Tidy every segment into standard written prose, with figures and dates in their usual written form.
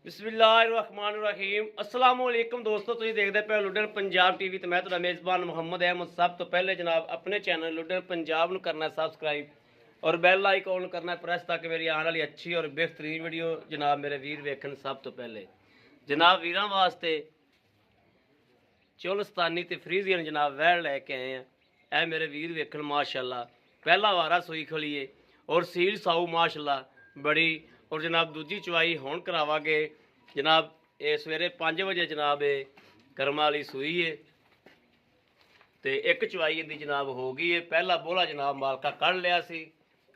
बिस्मिल्लाहिर्रहमानिर्रहीम अस्सलाम वालेकुम दोस्तों, तुम देखते पे लुडन पंजाब टीवी तो मैं तुम्हारा मेज़बान मुहम्मद अहमद। सब तो पहले जनाब अपने चैनल लुडन पंजाब को करना है सबसक्राइब और बैल आइकॉन करना है प्रेस, ताकि मेरी आने वाली अच्छी और बेहतरीन वीडियो जनाब मेरे वीर वेखन। सब तो पहले जनाब वीरां वास्ते चोलस्तानी ते फ्रीजियन जनाब वैड़ लैके आए हैं। ऐ मेरे वीर वेखन माशाल्लाह पहला वारा सोई खड़ी है और सील साऊ माशाल्लाह बड़ी। और जनाब दूजी चवाई हुण करावांगे जनाब। ये सवेरे 5 बजे जनाब ये करम वाली सूई है तो एक चवाई इहदी जनाब हो गई है। पहला बोला जनाब मालका कढ़ लिया सी,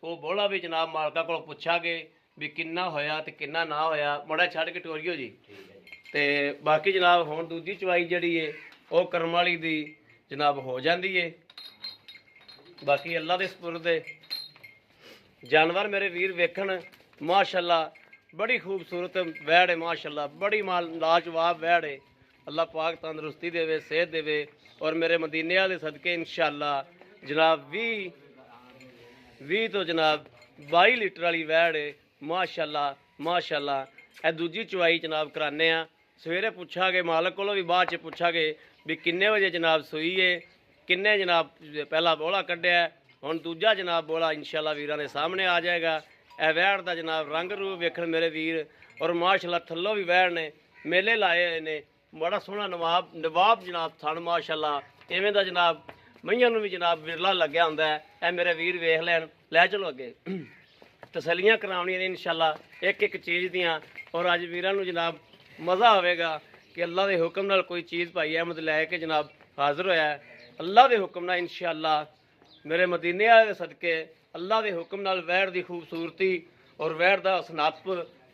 वो बोला भी जनाब मालका को पुछांगे भी किन्ना होया ते किन्ना ना होया। मड़ा छड़ के टोरियो जी ते बाकी जनाब हुण दूजी चवाई जिहड़ी है वो करम वाली दी जनाब हो जाती है। बाकी अल्लाह दे सपुर्द जानवर मेरे वीर वेखन माशाल्लाह बड़ी खूबसूरत वैड़ है माशाल्लाह, बड़ी माल लाजवाब वैड़ है। अल्लाह पाक तंदरुस्ती देवे, सेहत देवे और मेरे मदीने वाले सदके इंशाअल्लाह जनाब 20 तो जनाब 22 लीटर वाली वैड़ है माशाल्लाह माशाल्लाह। ए दूजी चवाई जनाब कराने आ। सवेरे पुछांगे मालक को भी, बाद च पुछांगे भी किन्ने बजे जनाब सूई है, किन्ने जनाब पहला बोला कढ़िया हुण दूजा जनाब बोला इंशाअल्लाह वीरां दे सामने आ जाएगा। ए वैड़ का जनाब रंग रूप वेखण मेरे वीर और माशाल्लाह थल्लों भी वैड़ ने मेले लाए हुए ने। बड़ा सोहना नवाब जनाब थन माशाल्लाह। इवें दा जनाब मईयां नूं भी जनाब विरला लग्या हुंदा है। ए मेरे वीर वेख लैन, लै चलो अगे तसलियां करावणियां ने इंशाअल्लाह एक एक चीज़ दियां। और अज वीरां नूं जनाब मज़ा आवेगा कि अल्लाह के हुक्म नाल कोई चीज़ भाई अहमद लैके जनाब हाज़र होया है। अल्लाह के हुक्म नाल इंशाअल्लाह मेरे मदीने वाले सदके अल्लाह के हुक्म नाल वैड़ की खूबसूरती और वैड़ का सनप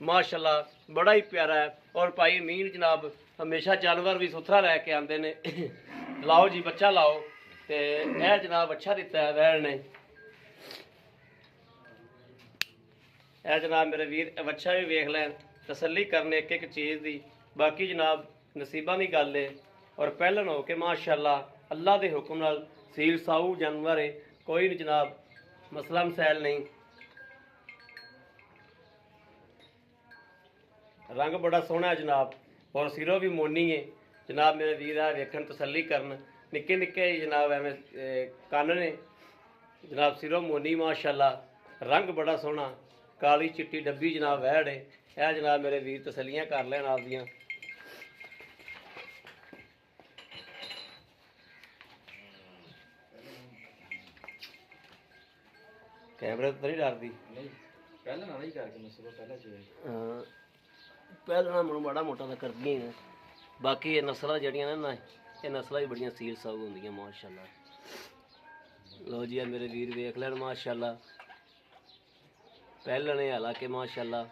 माशाल्लाह बड़ा ही प्यारा है। और भाई अमीन जनाब हमेशा जानवर भी सुथरा लैके आते ने। लाओ जी बच्चा लाओ तो यह जनाब अच्छा दिता है वैड़ ने। यह जनाब मेरे वीर बच्चा भी वेख लैन, तसली करने एक एक चीज़ की। बाकी जनाब नसीबा की गल है और पहलन हो के माशाल्लाह अल्लाह के हुक्म नाल सील साऊ जानवर है, कोई नहीं जनाब मसला मसैल नहीं। रंग बड़ा सोहना है जनाब और सिरों भी मोनी है जनाब। मेरे वीर आ वेखन तसली करन, निक्के निक्के जनाब एवं कन्न ने जनाब, सिरों मोनी माशाल्लाह। रंग बड़ा सोहना काली चिट्टी डब्बी जनाब वैड़ है। यह जनाब मेरे वीर तसलियां कर लैन आपदियां। कैमरे तो नहीं डरती पहले मैं माड़ा मोटा तो करदी हैं। बाकी ये नस्ल जड़ियाँ ना ये नस्ल भी बड़ियां सील साऊ होंदियां माशाल्लाह। लो जी मेरे वीर वेख लैन माशाल्लाह पहले ने हालांकि माशाल्लाह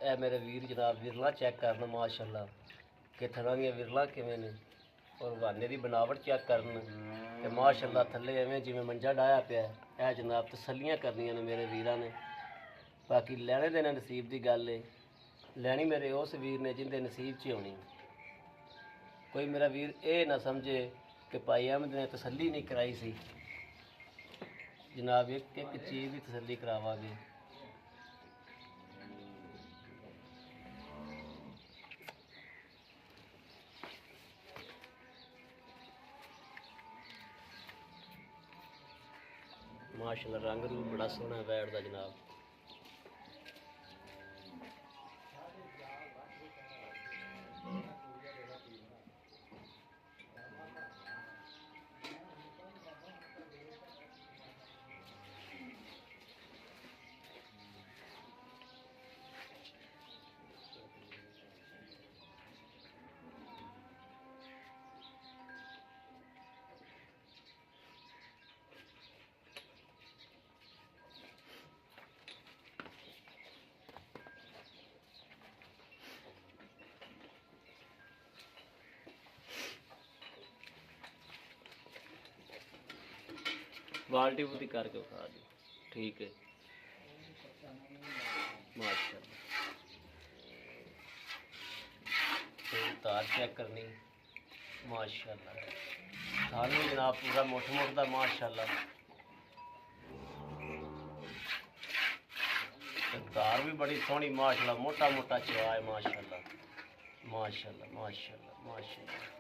ए मेरे वीर जनाब विरला चेक करन माशाल्लाह कि थड़ा दी विरला किवें ने और वाने की बनावट चेक करन ते माशाल्लाह थल्ले एवें जिवें मंजा डाया पिया है। ए जनाब तसलियां करनियां ने मेरे वीरां ने। बाकी लैने देने नसीब की गल है, लैनी मेरे उस वीर ने जिंदे नसीब च होनी। कोई मेरा वीर ये ना समझे कि भाई अहमद ने तसली नहीं कराई सी। जनाब एक एक चीज़ की तसली करावांगे। माशाल्लाह रंग रूप बड़ा सोहना वैड़ दा जनाब। बाल्टी बुल्टी करके उठा दी। ठीक है माशाल्लाह। तार चेक करनी माशाल्लाह। थाल भी जनाब पूरा मुठ मुठ दा माशाल्लाह। तार भी बड़ी सोहनी माशाल्लाह, मोटा मोटा चवा है माशाल्लाह माशाल्लाह माशाल्लाह माशाल्लाह।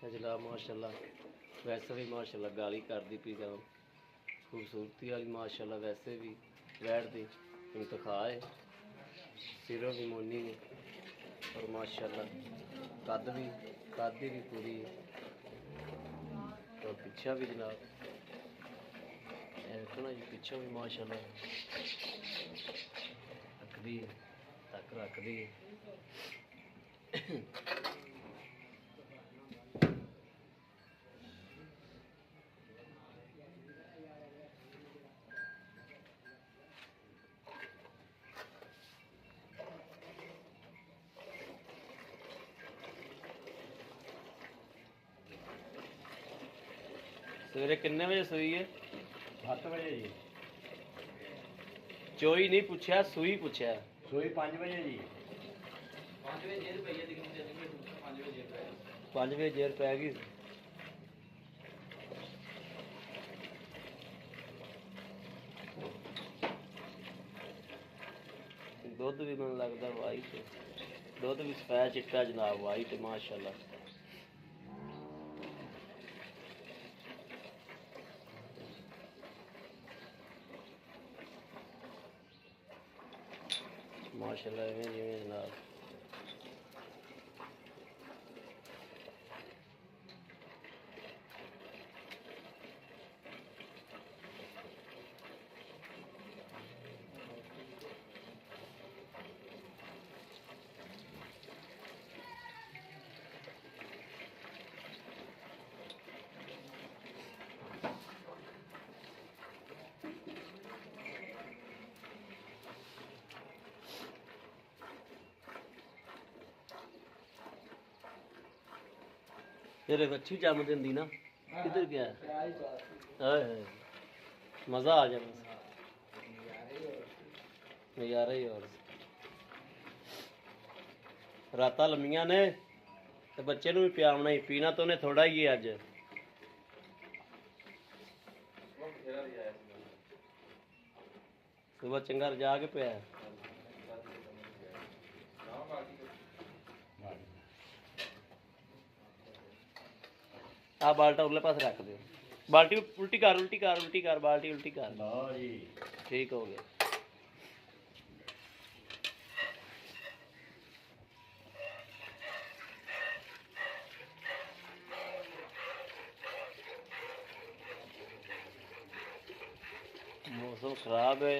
जनाब माशाल्लाह वैसे भी माशाल्लाह गाली करती पी जाओ खूबसूरती वाली माशाल्लाह। वैसे भी बैठ दी इंतखा है, सिरों की मोनी है और माशाल्लाह कद भी पूरी है और पीछा भी जनाब रखना जी, पीछा भी माशाल्लाह रखदी तक रखदी। सवेरे कितने बजे सोई है? 7 बजे जी। चोई नहीं पूछा, सूई पूछा। सोई 5 बजे जी। 5 बजे जेर पै गई। दुध भी मैनूं लगदा वाइट, दुध भी सफेद चिट्टा जनाब वाइट माशाल्लाह। माशाल्लाह इवें जिवें जनाब तेरे बच्ची जम देंदी ना, किधर गया है? मज़ा आ जाए बस, नज़ारा ही और। रातां लम्मियां ने ते बच्चे नूं भी पियावना ही, पीना तो उन्हें थोड़ा ही है अज। सुबह चंगा रजा के पिया आ बाल्टा उरले पास रख दो। बाल्टी उल्टी कर बाल्टी उल्टी कर। लो जी ठीक हो गया। मौसम खराब है,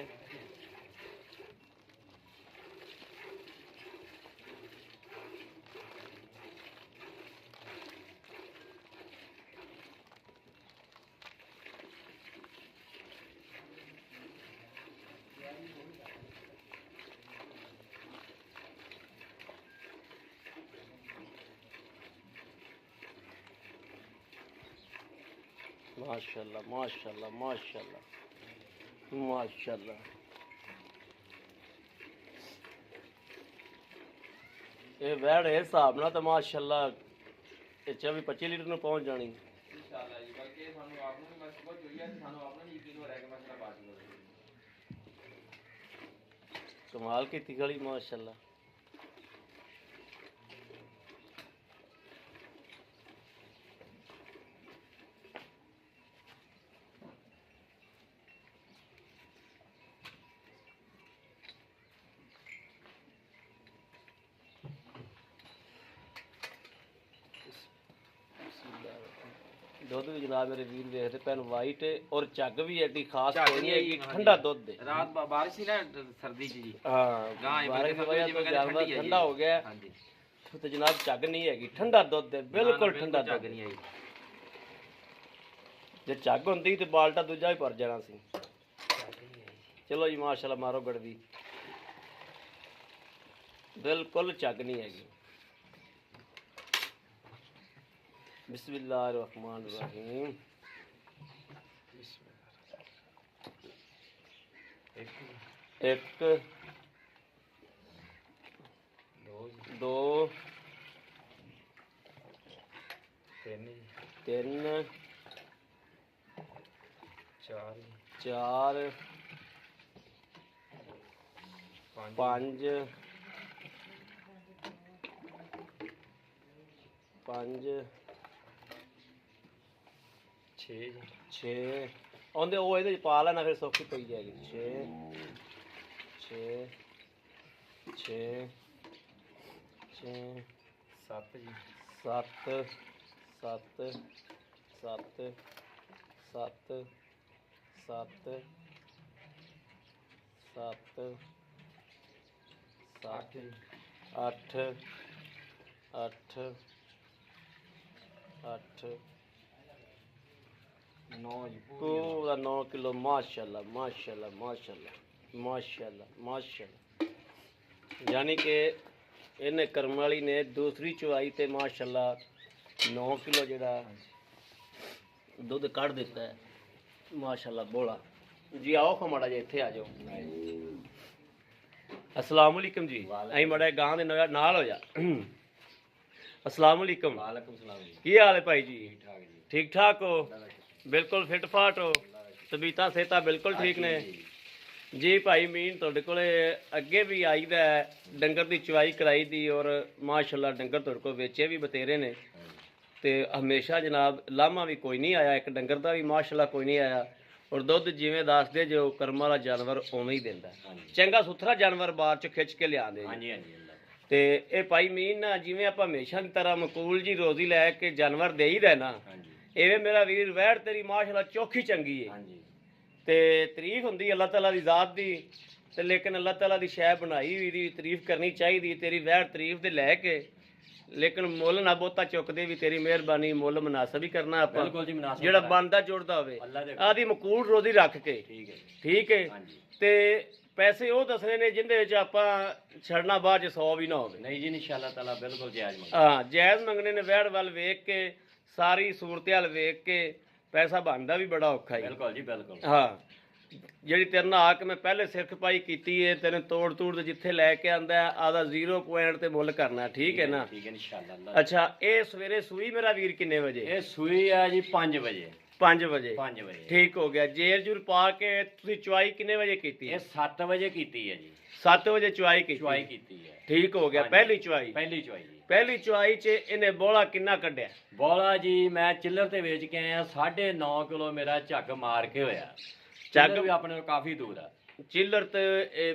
ਮਾਸ਼ਾਅੱਲਾ ਮਾਸ਼ਾਅੱਲਾ ਮਾਸ਼ਾਅੱਲਾ ਮਾਸ਼ਾਅੱਲਾ। ਇਹ ਵੈੜ ਇਸ ਹਿਸਾਬ ਨਾਲ ਤਾਂ ਮਾਸ਼ਾਅੱਲਾ ਇਹ 24-25 ਲੀਟਰ ਨੂੰ ਪਹੁੰਚ ਜਾਣੀ ਇਨਸ਼ਾਅੱਲਾ ਜੀ। ਬਲਕਿ ਸਾਨੂੰ ਆਪ ਨੂੰ ਵੀ ਬਸ ਬਹੁਤ ਹੋਈ ਹੈ, ਸਾਨੂੰ ਆਪ ਨੂੰ ਯਕੀਨ ਹੋ ਰਿਹਾ ਕਿ ਮਸਲਾ ਬਾਤ ਹੋ ਰਹੀ ਕਮਾਲ ਕੀਤੀ ਗਲੀ ਮਾਸ਼ਾਅੱਲਾ। ਦੁੱਧ ਵੀ ਜਨਾਬ ਮੇਰੇ ਵੀਰ ਵੇਖਦੇ ਪੈਨ ਵਾਈਟ ਔਰ ਝੱਗ ਵੀ ਐਡੀ ਖਾਸ ਕੋਈ ਨਹੀਂ ਹੈਗੀ, ਠੰਡਾ ਦੁੱਧ ਹੈ। ਰਾਤ ਬਾਰਿਸ਼ ਸੀ ਨਾ ਸਰਦੀ ਚ ਜੀ। ਹਾਂ ਗਾਂ ਇਹ ਬਾਰਿਸ਼ ਦੀ ਬੰਦੇ ਵਜ੍ਹਾ ਜਿਵੇਂ ਤੋਂ ਕਹਿੰਦੇ ਜਾਨਵਰ ਠੰਡੀ ਹੈ ਠੰਡਾ ਹੋ ਗਿਆ ਹਾਂਜੀ। ਤੇ ਜਨਾਬ ਝੱਗ ਨਹੀਂ ਹੈਗੀ, ਠੰਡਾ ਦੁੱਧ ਹੈ, ਬਿਲਕੁਲ ਠੰਡਾ ਝੱਗ ਦੁੱਧ। ਨਹੀਂ ਆਈ। ਜੇ ਝੱਗ ਹੁੰਦੀ ਤੇ ਬਾਲਟਾ ਦੂਜਾ ਵੀ ਭਰ ਜਾਣਾ ਸੀ। ਚਲੋ ਜੀ ਮਾਸ਼ਾਅੱਲਾ ਮਾਰੋ ਗੜਵੀ, ਬਿਲਕੁਲ ਝੱਗ ਨਹੀਂ ਹੈਗੀ। ਬਿਸਮਿल्लाहिर्रहमानिर्रहीम। एक दो तीन चार पांच छे आंदे वो ये पा लेना फिर सौखी पई जाएगी। छे छे छे छे सत सत सत सत सत सत सत सत अठ अठ अठ 9 किलो माशाल्लाह माशाल्लाह माशाल्लाह माशाल्लाह माशाल्लाह। यानी कि इन्हें कर्म वाली ने दूसरी चुवाई ते माशाल्लाह 9 किलो जड़ा दुध कढ़ दिता है माशाल्लाह। बोला जी आओ खा माड़ा जी इत्थे आ जाओ। अस्सलाम वालेकुम जी। अं माड़ा गांव दे नाल हो जा। अस्सलाम वालेकुम। वालेकुम सलाम जी। की हाल है भाई जी? ठीक ठाक हो? बिल्कुल फिट फाट हो? तबीयत सेहत बिल्कुल ठीक ने जी भाई। मीन तुहाडे कोले अगे भी आईदा डंगर की चुवाई कराई दी और माशाल्लाह डंगर तुहाडे कोल वेचे भी बतेरे ने ते हमेशा जनाब लामा भी कोई नहीं आया, एक डंगर का भी माशाल्लाह कोई नहीं आया और दुध जिवें दसदे जो कर्म वाला जानवर उवें ही दिंदा। चंगा सुथरा जानवर बाहर च खिच के लिआंदे ते ए भाई मीन ना जिवें आपां हमेशा की तरह मकूल जी रोजी लैके जानवर दे ही देना इवें मेरा वीर वैड़ तेरी माशाल्लाह चौखी चंगी है ते तारीफ हुंदी अल्लाह ताला दी ज़ात दी ते लेकिन अल्लाह ताला दी शै बनाई हुई दी तारीफ करनी चाहिए। तेरी वैड़ तारीफ दे लैके लेकिन मुल ना बहुता चुकदे भी तेरी मेहरबानी मुल मुनासब ही करना आपां जेड़ा बनदा जुड़दा होवे आदि मकूल रोजी रख के ठीक है ते पैसे वो दसने ने जिंदे विच आपां छड़ना बाद च 100 भी ना होवे। नहीं जी इंशाअल्लाह ताला बिल्कुल जायज मंगदे। हाँ जायज मंगने ने वैड़ वाल वेख के सारी सूरत हाल वेख के पैसा बनदा भी बड़ा औखा है। बिल्कुल जी बिल्कुल। हाँ ਜਿਹੜੀ ਤੇਰੇ ਨਾਲ ਆ ਕੇ ਮੈਂ ਪਹਿਲੇ ਸਿਰਖ ਪਾਈ ਕੀਤੀ ਹੈ ਤੈਨੂੰ ਤੋੜ ਤੂੜ ਤੇ ਜਿੱਥੇ ਲੈ ਕੇ ਆਂਦਾ ਆਦਾ 0 ਪੁਆਇੰਟ ਤੇ ਮੁੱਲ ਕਰਨਾ ਠੀਕ ਹੈ ਨਾ? ठीक है इंशाअल्लाह। ਅੱਛਾ ਇਹ ਸਵੇਰੇ ਸੂਈ ਮੇਰਾ ਵੀਰ ਕਿੰਨੇ ਵਜੇ? ये सुई है जी 5 बजे। 5 ਵਜੇ 5 बजे ਠੀਕ ਹੋ ਗਿਆ। ਜੇਰ ਜੂਰ ਪਾ ਕੇ ਤੁਸੀਂ ਚੁਆਈ ਕਿੰਨੇ ਵਜੇ ਕੀਤੀ? ये 7 बजे कीती है जी। 7 ਵਜੇ ਚੁਆਈ ਕੀਤੀ। चुवाई कीती है। ਠੀਕ ਹੋ ਗਿਆ। ਪਹਿਲੀ ਚੁਆਈ पहली चुवाई जी। ਪਹਿਲੀ ਚੁਆਈ 'ਚ ਇਹਨੇ ਬੋਲਾ ਕਿੰਨਾ ਕੱਢਿਆ? बौला जी मैं चिल्लर ते बेच के आया 9.5 किलो मेरा झग मार के होया। झग भी अपने तो काफी दूर है। चिल्लर ते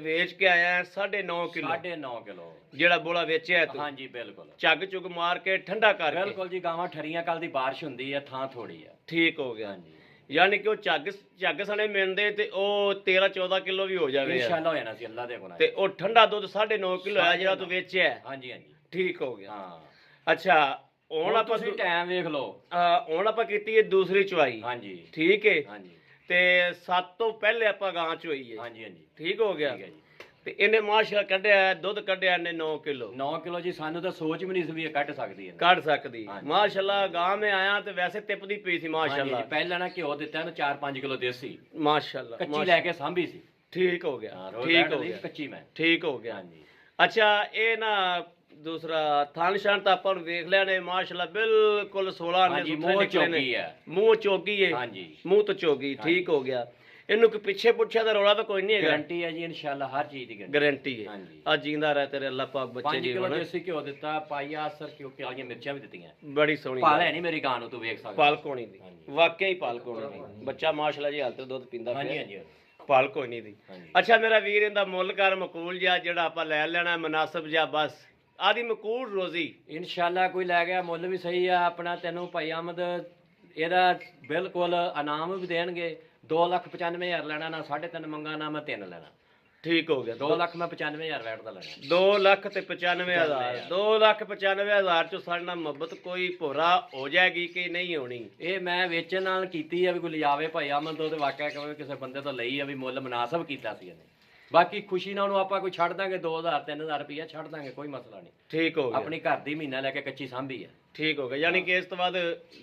ਵੇਚ ਕੇ ਆਇਆ 9.5 ਕਿਲੋ 9.5 किलो ਜਿਹੜਾ ਬੋਲਾ ਵੇਚਿਆ ਤੂੰ? हाँ जी बिल्कुल। ਝੱਗ ਝੁਗ ਮਾਰ ਕੇ ਠੰਡਾ ਕਰਕੇ? बिल्कुल जी गावां ठरियां कल दी बारिश हुंदी है थां थोड़ी है। ਠੀਕ ਹੋ ਗਿਆ। हाँ जी ਯਾਨੀ ਕਿ ਉਹ ਝੱਗ ਸਣੇ ਮਿਲਦੇ ਤੇ ਉਹ 13-14 ਕਿਲੋ ਵੀ ਹੋ ਜਾਵੇ इंशाअल्लाह हो जाना सी अल्लाह दे गुनाह। ਤੇ ਉਹ ਠੰਡਾ ਦੁੱਧ 9.5 ਕਿਲੋ ਹੈ ਜਿਹੜਾ ਤੂੰ ਵੇਚਿਆ? हाँ जी हाँ जी ਠੀਕ ਹੋ ਗਿਆ। हाँ ਅੱਛਾ ਹੁਣ ਹੁਣ ਆਪਾਂ ਤੁਸੀਂ ਟਾਈਮ ਵੇਖ ਲਓ। ਹੁਣ ਆਪਾਂ ਕੀਤੀ ਹੈ ਦੂਸਰੀ ਚੁਆਈ हाँ जी ਠੀਕ ਹੈ हाँ जी ਤੇ 7 ਤੋਂ ਪਹਿਲੇ ਆਪਾਂ ਗਾਂ ਚੋਈ ਹੈ हाँ जी हाँ जी ਠੀਕ ਹੋ ਗਿਆ। ठीक है जी। ਤੇ ਇਹਨੇ ਮਾਸ਼ਾਅੱਲਾ ਕੱਢਿਆ ਦੁੱਧ ਕੱਢਿਆ ਇਹਨੇ 9 ਕਿਲੋ 9 ਕਿਲੋ ਜੀ, ਸਾਨੂੰ ਤਾਂ ਸੋਚ ਵੀ ਨਹੀਂ ਸੀ ਵੀ ਇਹ ਕੱਢ ਸਕਦੀ ਹੈ। ਕੱਢ ਸਕਦੀ ਹਾਂਜੀ। ਮਾਸ਼ਾਅੱਲਾ। ਗਾਂ ਮੈਂ ਆਇਆ ਤੇ ਵੈਸੇ ਤਿਪਦੀ ਪਈ ਸੀ ਮਾਸ਼ਾਅੱਲਾ। ਪਹਿਲਾਂ ਨਾ ਘਿਓ ਦਿੱਤਾ ਇਹਨੂੰ 4-5 ਕਿਲੋ ਦੇਸੀ, ਮਾਸ਼ਾਅੱਲਾ ਕੱਚੀ ਲੈ ਕੇ ਸਾਂਭੀ ਸੀ। ਠੀਕ ਹੋ ਗਿਆ, ਹਾਂ, ਰੋਜ਼ ਠੀਕ ਬੈਠ ਹੋ ਲਈ ਗਿਆ, ਕੱਚੀ ਮੈਂ। ਠੀਕ ਹੋ ਗਿਆ। ਹਾਂਜੀ ਅੱਛਾ ਇਹ ਨਾ ਦੂਸਰਾ ਥਣ ਛਣ ਤਾਂ ਆਪਾਂ ਨੂੰ ਵੇਖ ਲਿਆ ਨੇ ਮਾਸ਼ਾਅੱਲਾ ਬਿਲਕੁਲ 16 ਨੇ ਹਾਂਜੀ, ਸੁਥਰੇ ਮੂੰਹ ਨਿਕਲੇ ਨੇ। ਚੌਗੀ ਹੈ। ਮੂੰਹ ਚੌਗੀ ਹੈ। ਹਾਂਜੀ ਮੂੰਹ ਤੋਂ ਚੌਗੀ, ਠੀਕ ਹੋ ਗਿਆ। ਇਹਨੂੰ ਕਿ ਪਿੱਛੇ ਪੁੱਛਿਆ ਤਾਂ ਰੌਲਾ ਤਾਂ ਕੋਈ ਨਹੀਂ ਹੈਗਾ। ਗਾਰੰਟੀ ਹੈ ਜੀ ਇਨਸ਼ਾਅੱਲਾ, ਹਰ ਚੀਜ਼ ਦੀ ਗਾਰੰਟੀ। ਗਾਰੰਟੀ ਹੈ। ਹਾਂਜੀ। ਆ ਜਿੰਦਾ ਰਹਿ ਤੇਰੇ ਅੱਲਾਹ ਪਾਕ ਬੱਚੇ 5 ਜੀ ਕਿਲੋ ਹੋਣ। ਦੇਸੀ ਘਿਓ ਦਿੱਤਾ, ਪਾਈਆ ਅਸਰ ਘਿਓ ਪਿਆਲੀਆਂ ਮਿਰਚਾਂ ਵੀ ਦਿੱਤੀਆਂ। ਬੜੀ ਸੋਹਣੀ ਪਾਲ ਗੱਲ। ਹੈ ਨਹੀਂ ਮੇਰੀ ਗਾਂ ਨੂੰ, ਤੂੰ ਵੇਖ ਸਕਦਾ। ਪਾਲਕੋਣੀ ਦੀ, ਹਾਂਜੀ। ਵਾਕਿਆ ਹੀ ਪਾਲਕੋਣੀ ਦੀ। ਬੱਚਾ ਮਾਸ਼ਾਅੱਲਾ ਜੀ ਹਾਲ ਤੇ ਦੁੱਧ ਪੀਂਦਾ ਹਾਂਜੀ ਪਿਆ। ਹਾਂਜੀ ਪਾਲਕੋਣੀ ਦੀ। ਹਾਂਜੀ। ਅੱਛਾ ਮੇਰਾ ਵੀਰ ਇਹਦਾ ਮੁੱਲ ਕਰ ਮਕੂਲ ਜਿਹਾ ਜਿਹੜਾ ਆਪਾਂ ਲੈ ਲੈਣਾ ਮਨਾਸਬ ਜਿਹਾ ਬਸ ਆਦੀ ਮਕੂਲ ਰੋਜ਼ੀ। ਇਨਸ਼ਾਅੱਲਾ ਕੋਈ ਲੈ ਗਿਆ, ਮੁੱਲ ਵੀ ਸਹੀ ਆ ਆਪਣਾ। ਤੈਨੂੰ ਭਾਈ ਅਹਿਮਦ ਇਹਦਾ ਬਿਲਕੁਲ ਇਨਾਮ ਵੀ ਦੇਣਗੇ। 2,95,000 ਲੈਣਾ ਨਾ, 3.5 ਮੰਗਾ ਨਾ, ਮੈਂ 3 ਲੈਣਾ। ਠੀਕ ਹੋ ਗਿਆ। 2,95,000 ਵੈਟ ਦਾ ਲੈਣਾ। 2,95,000 2,95,000 ਚੋਂ ਸਾਡੇ ਨਾਲ ਮੁਹੱਬਤ ਕੋਈ ਭੋਰਾ ਹੋ ਜਾਏਗੀ ਕਿ ਨਹੀਂ ਹੋਣੀ? ਇਹ ਮੈਂ ਵੇਚਣ ਨਾਲ ਕੀਤੀ ਆ ਵੀ ਕੋਈ ਲਿਆਵੇ ਭਾਈ ਅਹਿਮਦ ਤੋਂ, ਤੇ ਵਾਕਿਆ ਕਹੇ ਕਿਸੇ ਬੰਦੇ ਤੋਂ ਲਈ ਆ ਵੀ ਮੁੱਲ ਮੁਨਾਸਬ ਕੀਤਾ ਸੀ ਇਹਨੇ। ਬਾਕੀ ਖੁਸ਼ੀ ਨਾਲ ਉਹਨੂੰ ਆਪਾਂ ਕੋਈ ਛੱਡ ਦਾਂਗੇ 2,000-3,000 ਰੁਪਇਆ ਛੱਡ ਦਾਂਗੇ, ਕੋਈ ਮਸਲਾ ਨਹੀਂ। ਠੀਕ ਹੋ ਗਿਆ। ਆਪਣੀ ਘਰ ਦੀ ਮਹੀਨਾ ਲੈ ਕੇ ਕੱਚੀ ਸਾਂਭੀ ਆ। ਠੀਕ ਹੋ ਗਿਆ, ਯਾਨੀ ਕਿ ਇਸ ਤੋਂ ਬਾਅਦ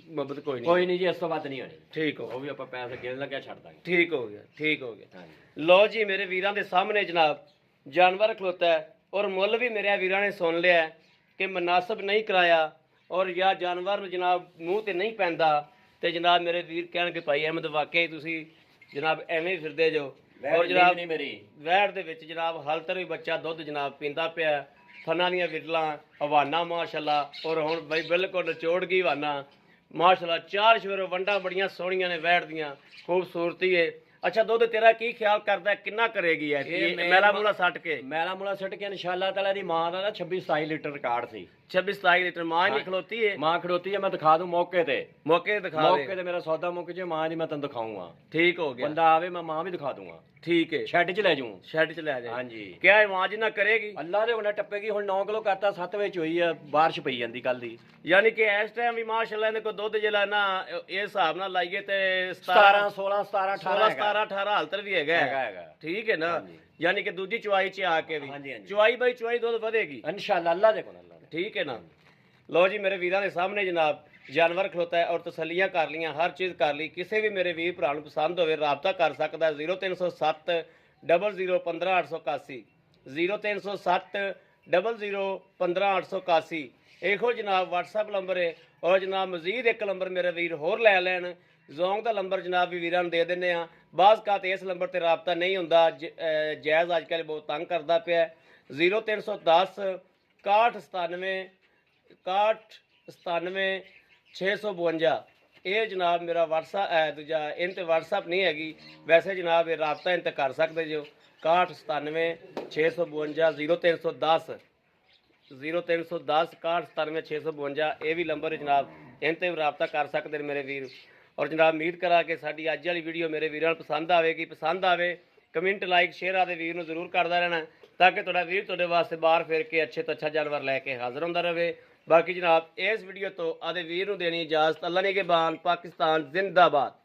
ਮੁਹੱਬਤ ਕੋਈ ਨਹੀਂ। ਕੋਈ ਨਹੀਂ ਜੀ, ਇਸ ਤੋਂ ਵੱਧ ਨਹੀਂ ਹੋਣੀ। ਠੀਕ ਹੋ ਉਹ ਵੀ ਆਪਾਂ ਪੈਸੇ ਗਿਣ ਲੱਗਿਆ ਛੱਡ ਦਾਂਗੇ। ਠੀਕ ਹੋ ਗਿਆ, ਠੀਕ ਹੋ ਗਿਆ। ਹਾਂਜੀ ਲੋ ਜੀ ਮੇਰੇ ਵੀਰਾਂ ਦੇ ਸਾਹਮਣੇ ਜਨਾਬ ਜਾਨਵਰ ਖਲੋਤਾ ਹੈ ਔਰ ਮੁੱਲ ਵੀ ਮੇਰੇ ਵੀਰਾਂ ਨੇ ਸੁਣ ਲਿਆ ਹੈ ਕਿ ਮੁਨਾਸਬ ਨਹੀਂ ਕਰਾਇਆ ਔਰ ਜਾਂ ਜਾਨਵਰ ਨੂੰ ਜਨਾਬ ਮੂੰਹ ਤੇ ਨਹੀਂ ਪੈਂਦਾ ਤੇ ਜਨਾਬ ਮੇਰੇ ਵੀਰ ਕਹਿਣਗੇ ਭਾਈ ਅਹਿਮਦ ਵਾਕਿਆ ਹੀ ਤੁਸੀਂ ਜਨਾਬ ਐਵੇਂ ਹੀ ਫਿਰਦੇ ਜੋ। ਔਰ ਜਨਾਬ ਨਹੀਂ ਮੇਰੀ ਵਹਿੜ ਦੇ ਵਿੱਚ ਜਨਾਬ ਹਲਤਰ ਵੀ ਬੱਚਾ ਦੁੱਧ ਜਨਾਬ ਪੀਂਦਾ ਪਿਆ। ਥਣਾ ਦੀਆਂ ਵਿਰਲਾਂ ਹਵਾਨਾ ਮਾਸ਼ਾਅੱਲਾ ਔਰ ਹੁਣ ਬਈ ਬਿਲਕੁਲ ਨਿਚੋੜ ਗਈ ਹਵਾਨਾ ਮਾਸ਼ਾਅੱਲਾ। 4 ਸ਼ਵੇਰੋ ਵੰਡਾਂ ਬੜੀਆਂ ਸੋਹਣੀਆਂ ਨੇ ਵਹਿੜ ਦੀਆਂ, ਖੂਬਸੂਰਤੀ ਏ। ਅੱਛਾ ਦੁੱਧ ਤੇਰਾ ਕੀ ਖਿਆਲ ਕਰਦਾ ਕਿੰਨਾ ਕਰੇਗੀ ਐ ਮੈਲਾ ਮੂਲਾ ਸੱਟ ਕੇ? ਮੈਲਾ ਮੂਲਾ ਸੁੱਟ ਕੇ ਇਨਸ਼ਾਅੱਲਾ ਤਾਲਾ ਦੀ ਮਾਂ ਦਾ ਨਾ 26-27 ਲੀਟਰ ਰਿਕਾਰਡ ਸੀ। 26-27 ਲੀਟਰ ਮਾਂ ਨਹੀਂ ਖਲੋਤੀ ਏ? ਮਾਂ ਖੜੋਤੀ ਹੈ, ਮੈਂ ਦਿਖਾ ਦੂੰ ਮੌਕੇ ਤੇ। ਮੌਕੇ ਤੇ ਦਿਖਾ ਮੌਕੇ ਦੇ। ਤੇ ਮੇਰਾ ਸੌਦਾ ਮੁੱਕ ਜੇ ਮਾਂ ਦੀ ਮੈਂ ਤੈਨੂੰ ਦਿਖਾਉਂਗਾ। ਠੀਕ ਹੋ ਗਿਆ। ਬੰਦਾ ਆਵੇ ਮੈਂ ਮਾਂ ਵੀ ਦਿਖਾ ਦੂੰਗਾ। ਠੀਕ ਏ, ਸ਼ੈੱਡ 'ਚ ਲੈ ਜਾਊਂ। ਸ਼ੈੱਡ ਚ ਲੈ ਜਾ। ਹਾਂਜੀ ਕਿਆ ਆਵਾਜ਼ ਨਾ ਕਰੇਗੀ? ਅੱਲਾ ਦੇ ਹੁਣੇ ਟੱਪੇਗੀ। ਹੁਣ 9 ਕਿਲੋ ਕਰਤਾ, 7 ਵਿੱਚ ਹੋਈ ਆ, ਬਾਰਿਸ਼ ਪਈ ਜਾਂਦੀ ਕੱਲ ਦੀ। ਯਾਨੀ ਕਿ ਇਸ ਟਾਈਮ ਵੀ ਮਾਸ਼ਾਅੱਲਾ ਇਹਦੇ ਕੋਲ ਦੁੱਧ ਜਿਹੜਾ ਨਾ ਇਹ ਹਿਸਾਬ ਨਾਲ ਲਾਈਏ ਤੇ 17 16 17 18 17 18 ਹਾਲਤਰ ਵੀ ਹੈਗਾ। ਹੈਗਾ। ਠੀਕ ਹੈ ਨਾ? ਹਾਂਜੀ। ਯਾਨੀ ਕਿ ਦੂਜੀ ਚੁਆਈ ਚ ਆ ਕੇ ਵੀ ਹਾਂਜੀ, ਹਾਂਜੀ। ਚੁਆਈ ਬਾਈ ਚੁਆਈ ਦੁੱਧ ਵਧੇਗੀ ਇਨਸ਼ਾਅੱਲਾ ਅੱਲਾ ਦੇ ਕੋਲ, ਅੱਲਾ ਦੇ। ਠੀਕ ਹੈ ਨਾ? ਲੋ ਜੀ ਮੇਰੇ ਵੀਰਾਂ ਦੇ ਸਾਹਮਣੇ ਜਨਾਬ ਜਾਨਵਰ ਖਲੋਤਾ ਹੈ ਔਰ ਤਸੱਲੀਆਂ ਕਰ ਲੀਆਂ, ਹਰ ਚੀਜ਼ ਕਰ ਲਈ। ਕਿਸੇ ਵੀ ਮੇਰੇ ਵੀਰ ਭਰਾ ਨੂੰ ਪਸੰਦ ਹੋਵੇ ਰਾਬਤਾ ਕਰ ਸਕਦਾ 0307 00 15 881 0307 00 15 881। ਇਹੋ ਜਨਾਬ WhatsApp ਨੰਬਰ ਹੈ। ਔਰ ਜਨਾਬ ਮਜ਼ੀਦ ਇੱਕ ਨੰਬਰ ਮੇਰੇ ਵੀਰ ਹੋਰ ਲੈ ਲੈਣ, ਜ਼ੋਂਗ ਦਾ ਨੰਬਰ ਜਨਾਬ ਵੀ ਵੀਰਾਂ ਨੂੰ ਦੇ ਦਿੰਦੇ ਆ। ਬਾਜ਼ ਕਾਤ ਇਸ ਨੰਬਰ ਤੇ ਰਾਬਤਾ ਨਹੀਂ ਹੁੰਦਾ, ਜਾਇਜ਼ ਅੱਜ ਕੱਲ੍ਹ ਬਹੁਤ ਤੰਗ ਕਰਦਾ ਪਿਆ। 0310 6197 6197 652। ਇਹ ਜਨਾਬ ਮੇਰਾ WhatsApp ਹੈ। ਦੂਜਾ ਇਨ ਤੇ WhatsApp ਨਹੀਂ ਹੈਗੀ ਵੈਸੇ ਜਨਾਬ, ਇਹ ਰਾਬਤਾ ਇਨ ਤੇ ਕਰ ਸਕਦੇ ਜੋ। 6197 652 0310 6197 652। ਇਹ ਵੀ ਨੰਬਰ ਹੈ ਜਨਾਬ, ਇਨ ਤੇ ਵੀ ਰਾਬਤਾ ਕਰ ਸਕਦੇ ਨੇ ਮੇਰੇ ਵੀਰ। ਔਰ ਜਨਾਬ ਉਮੀਦ ਕਰਾਂ ਕਿ ਸਾਡੀ ਅੱਜ ਵਾਲੀ ਵੀਡੀਓ ਮੇਰੇ ਵੀਰਾਂ ਨੂੰ ਪਸੰਦ ਆਵੇਗੀ। ਪਸੰਦ ਆਵੇ ਕਮੈਂਟ ਲਾਈਕ ਸ਼ੇਅਰ ਆਦੇ ਵੀਰ ਨੂੰ ਜ਼ਰੂਰ ਕਰਦਾ ਰਹਿਣਾ ਤਾਂ ਕਿ ਤੁਹਾਡਾ ਵੀਰ ਤੁਹਾਡੇ ਵਾਸਤੇ ਬਾਹਰ ਫਿਰ ਕੇ ਅੱਛੇ ਤੋਂ ਅੱਛਾ ਜਾਨਵਰ ਲੈ ਕੇ ਹਾਜ਼ਰ ਹੁੰਦਾ ਰਹੇ। ਬਾਕੀ ਜਨਾਬ ਇਸ ਵੀਡੀਓ ਤੋਂ ਆਦੇ ਵੀਰ ਨੂੰ ਦੇਣੀ ਇਜਾਜ਼ਤ। ਅੱਲਾ ਨੇ ਕੇ ਬਾਨ, ਪਾਕਿਸਤਾਨ ਜ਼ਿੰਦਾਬਾਦ।